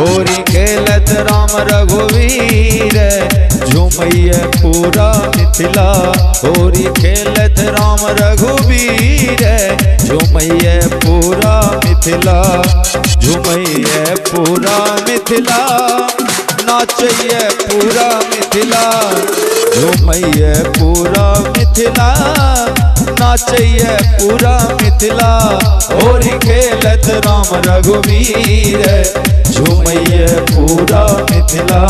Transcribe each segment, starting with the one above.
होरी खेलत राम रघुवीर झूमैया पूरा मिथिला। होरी खेलत राम रघुवीर झूमैया पूरा मिथिला। झूमैया पूरा मिथिला नाचैया पूरा मिथिला। झूमैया पूरा मिथिला नाचैया पूरा मिथिला। होरी खेलत राम रघुवीर झूमैया पूरा मिथिला।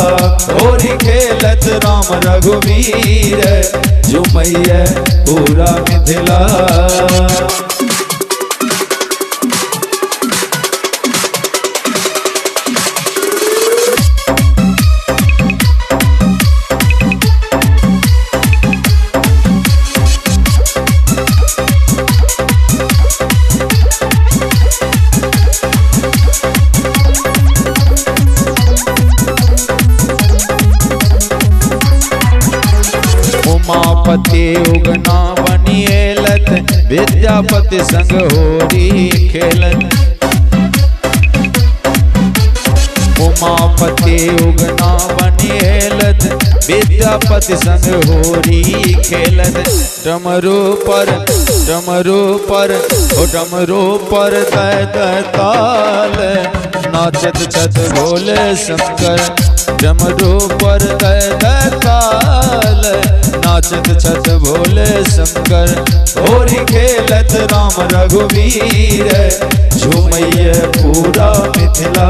होरी खेलत राम रघुवीर झूमैया पूरा मिथिला। उमापति उगना बनिएलत विद्यापति संग होरी खेलत। उमापति उगना बनिएलत विद्यापति संग होरी खेलत। डमरू पर डमरू पर दय ताल नाचत छत भोले शंकर। डमरू पर दय ताल नाचत छत भोले शंकर। होरी खेलत राम रघुवीर झूमैया पूरा मिथिला।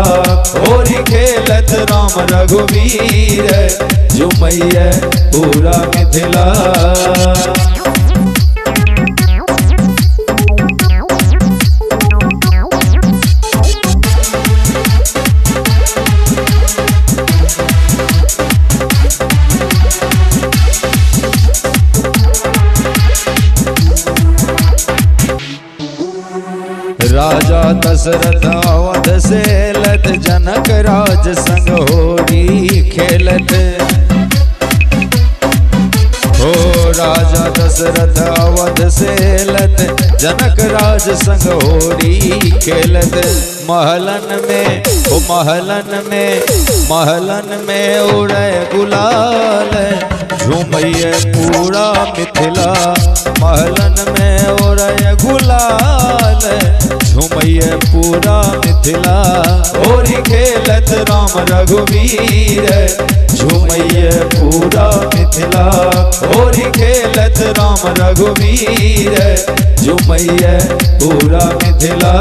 होरी खेलत राम रघुवीर झूमैया पूरा मिथिला। राजा दशरथ अवध सेलत जनक राज संग होरी खेलत। हो राजा दशरथ अवध सेलत जनक राज संग होरी खेलत। महलन में उड़े गुलाल झूमैया पूरा मिथिला। महलन में उड़े गुलाल झूमैया पूरा मिथिला। होरी खेलत राम रघुवीर झूमैया पूरा मिथिला। होरी खेलत राम रघुवीर झूमैया पूरा मिथिला।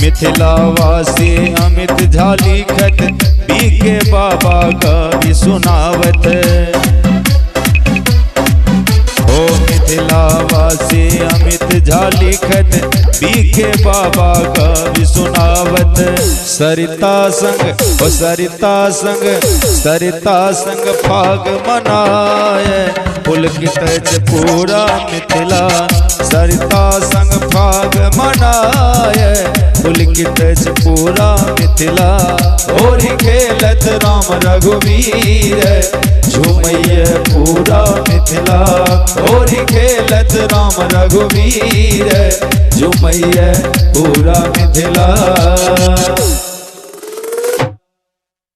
मिथिलावासी अमित झा लिखत बीके बाबा का भी सुनावत। हो मिथिलावासी अमित झा लिखत बीके बाबा का भी सुनावत। सरिता संग फाग मनाए पुलकित पूरा मिथिला। सरिता संग फाग मनाए पुलकित पूरा मिथिला। होरी खेलत राम रघुवीर झूमैया पूरा मिथिला। होरी खेलत राम रघुवीर झूमैया पूरा मिथिला।